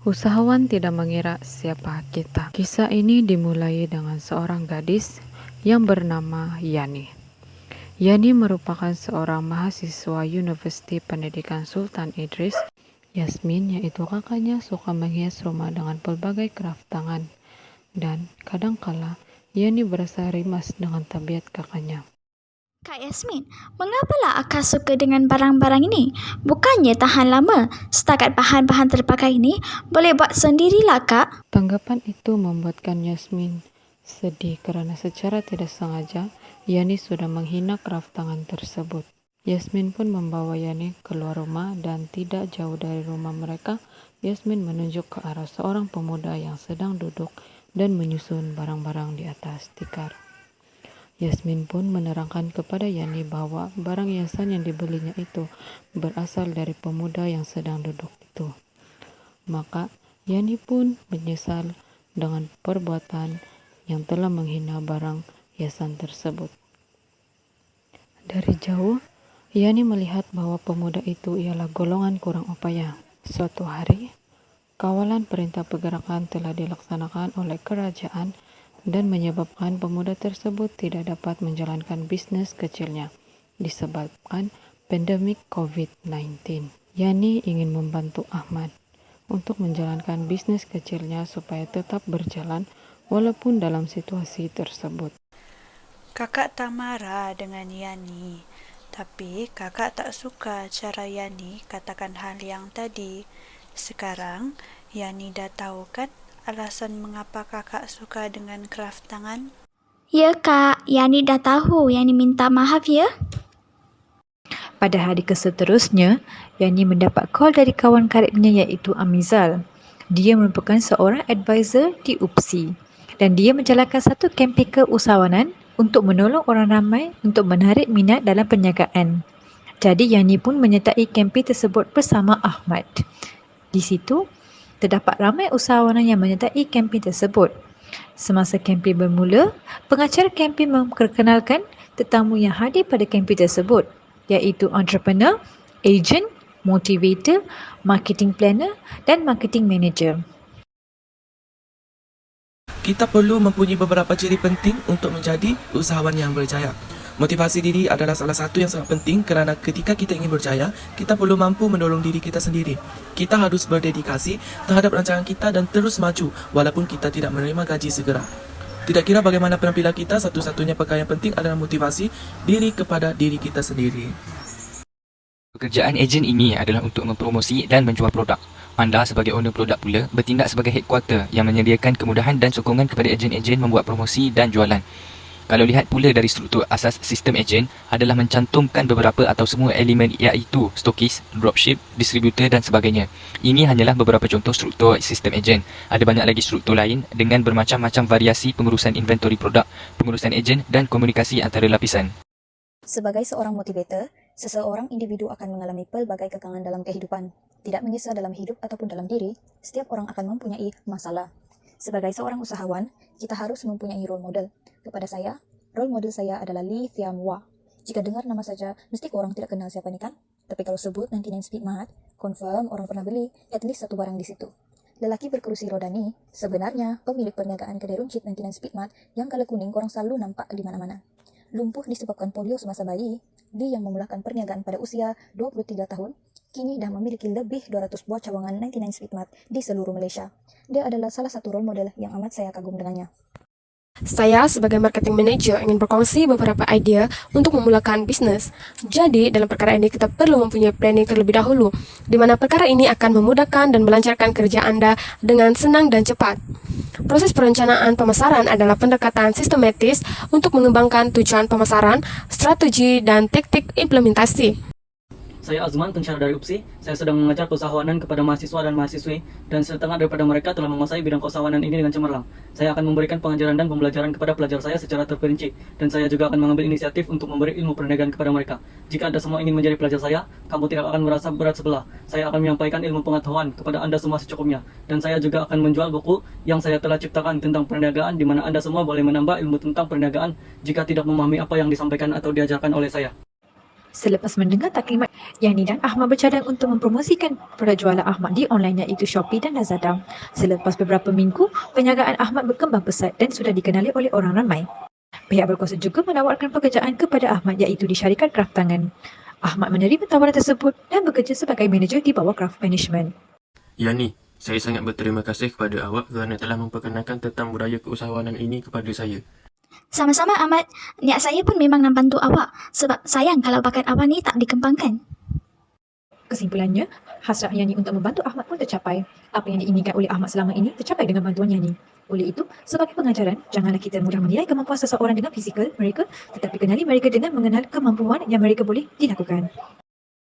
Usahawan tidak mengira siapa kita. Kisah ini dimulai dengan seorang gadis yang bernama Yani. Yani merupakan seorang mahasiswa Universiti Pendidikan Sultan Idris. Yasmin, yaitu kakaknya, suka menghias rumah dengan pelbagai kraft tangan. Dan kadangkala Yani berasa rimas dengan tabiat kakaknya. Kak Yasmin, mengapalah Akak suka dengan barang-barang ini? Bukannya tahan lama. Setakat bahan-bahan terpakai ini, boleh buat sendirilah, Kak. Tanggapan itu membuatkan Yasmin sedih kerana secara tidak sengaja Yani sudah menghina kraft tangan tersebut. Yasmin pun membawa Yani keluar rumah dan tidak jauh dari rumah mereka, Yasmin menunjuk ke arah seorang pemuda yang sedang duduk dan menyusun barang-barang di atas tikar. Yasmin pun menerangkan kepada Yani bahwa barang hiasan yang dibelinya itu berasal dari pemuda yang sedang duduk itu. Maka Yani pun menyesal dengan perbuatan yang telah menghina barang hiasan tersebut. Dari jauh, Yani melihat bahwa pemuda itu ialah golongan kurang upaya. Suatu hari, kawalan perintah pergerakan telah dilaksanakan oleh kerajaan dan menyebabkan pemuda tersebut tidak dapat menjalankan bisnes kecilnya disebabkan pandemik COVID-19. Yani ingin membantu Ahmad untuk menjalankan bisnes kecilnya supaya tetap berjalan walaupun dalam situasi tersebut. Kakak tak marah dengan Yani, tapi kakak tak suka cara Yani katakan hal yang tadi. Sekarang, Yani dah tahu kan alasan mengapa kakak suka dengan kraft tangan? Ya, Kak. Yani dah tahu. Yani minta maaf ya. Pada hari seterusnya, Yani mendapat call dari kawan karibnya iaitu Amizal. Dia merupakan seorang advisor di UPSI dan dia menjalankan satu kempen keusahawanan untuk menolong orang ramai untuk menarik minat dalam perniagaan. Jadi Yani pun menyertai kempen tersebut bersama Ahmad. Di situ, terdapat ramai usahawan yang menyertai kempen tersebut. Semasa kempen bermula, pengacara kempen memperkenalkan tetamu yang hadir pada kempen tersebut, iaitu entrepreneur, agent, motivator, marketing planner dan marketing manager. Kita perlu mempunyai beberapa ciri penting untuk menjadi usahawan yang berjaya. Motivasi diri adalah salah satu yang sangat penting kerana ketika kita ingin berjaya, kita perlu mampu mendorong diri kita sendiri. Kita harus berdedikasi terhadap rancangan kita dan terus maju walaupun kita tidak menerima gaji segera. Tidak kira bagaimana penampilan kita, satu-satunya perkara yang penting adalah motivasi diri kepada diri kita sendiri. Pekerjaan ejen ini adalah untuk mempromosi dan menjual produk. Anda sebagai owner produk pula bertindak sebagai headquarter yang menyediakan kemudahan dan sokongan kepada ejen-ejen membuat promosi dan jualan. Kalau lihat pula dari struktur asas sistem ejen adalah mencantumkan beberapa atau semua elemen iaitu stokis, dropship, distributor dan sebagainya. Ini hanyalah beberapa contoh struktur sistem ejen. Ada banyak lagi struktur lain dengan bermacam-macam variasi pengurusan inventory produk, pengurusan ejen dan komunikasi antara lapisan. Sebagai seorang motivator, seseorang individu akan mengalami pelbagai kekangan dalam kehidupan. Tidak mengisah dalam hidup ataupun dalam diri, setiap orang akan mempunyai masalah. Sebagai seorang usahawan, kita harus mempunyai role model. Kepada saya, role model saya adalah Lee Thiam Wah. Jika dengar nama saja, mesti korang tidak kenal siapa ni kan? Tapi kalau sebut 99 Speedmart, confirm orang pernah beli at least satu barang di situ. Lelaki berkerusi roda ni sebenarnya pemilik perniagaan kedai runcit 99 Speedmart yang kalau kuning korang selalu nampak di mana-mana. Lumpuh disebabkan polio semasa bayi, Lee yang memulakan perniagaan pada usia 23 tahun, kini dah memiliki lebih 200 buah cawangan 99 Speedmart di seluruh Malaysia. Dia adalah salah satu role model yang amat saya kagum dengannya. Saya sebagai marketing manager ingin berkongsi beberapa idea untuk memulakan bisnes. Jadi, dalam perkara ini kita perlu mempunyai planning terlebih dahulu, di mana perkara ini akan memudahkan dan melancarkan kerja anda dengan senang dan cepat. Proses perencanaan pemasaran adalah pendekatan sistematis untuk mengembangkan tujuan pemasaran, strategi, dan taktik implementasi. Saya Azman, pensyarah dari UPSI. Saya sedang mengajar keusahawanan kepada mahasiswa dan mahasiswi, dan setengah daripada mereka telah menguasai bidang keusahawanan ini dengan cemerlang. Saya akan memberikan pengajaran dan pembelajaran kepada pelajar saya secara terperinci, dan saya juga akan mengambil inisiatif untuk memberi ilmu perniagaan kepada mereka. Jika Anda semua ingin menjadi pelajar saya, kamu tidak akan merasa berat sebelah. Saya akan menyampaikan ilmu pengetahuan kepada Anda semua secukupnya, dan saya juga akan menjual buku yang saya telah ciptakan tentang perniagaan, di mana Anda semua boleh menambah ilmu tentang perniagaan jika tidak memahami apa yang disampaikan atau diajarkan oleh saya. Selepas mendengar taklimat, Yani dan Ahmad bercadang untuk mempromosikan produk jualan Ahmad di online iaitu Shopee dan Lazada. Selepas beberapa minggu, perniagaan Ahmad berkembang pesat dan sudah dikenali oleh orang ramai. Pihak berkuasa juga menawarkan pekerjaan kepada Ahmad iaitu di syarikat kraft tangan. Ahmad menerima tawaran tersebut dan bekerja sebagai manager di bawah Kraft Management. Yani, saya sangat berterima kasih kepada awak kerana telah memperkenalkan tentang budaya keusahawanan ini kepada saya. Sama-sama Ahmad, niat saya pun memang nak bantu awak sebab sayang kalau bakat awak ni tak dikembangkan. Kesimpulannya, hasrat Yani untuk membantu Ahmad pun tercapai. Apa yang diinginkan oleh Ahmad selama ini tercapai dengan bantuan Yani. Oleh itu, sebagai pengajaran, janganlah kita mudah menilai kemampuan seseorang dengan fizikal mereka, tetapi kenali mereka dengan mengenal kemampuan yang mereka boleh dilakukan.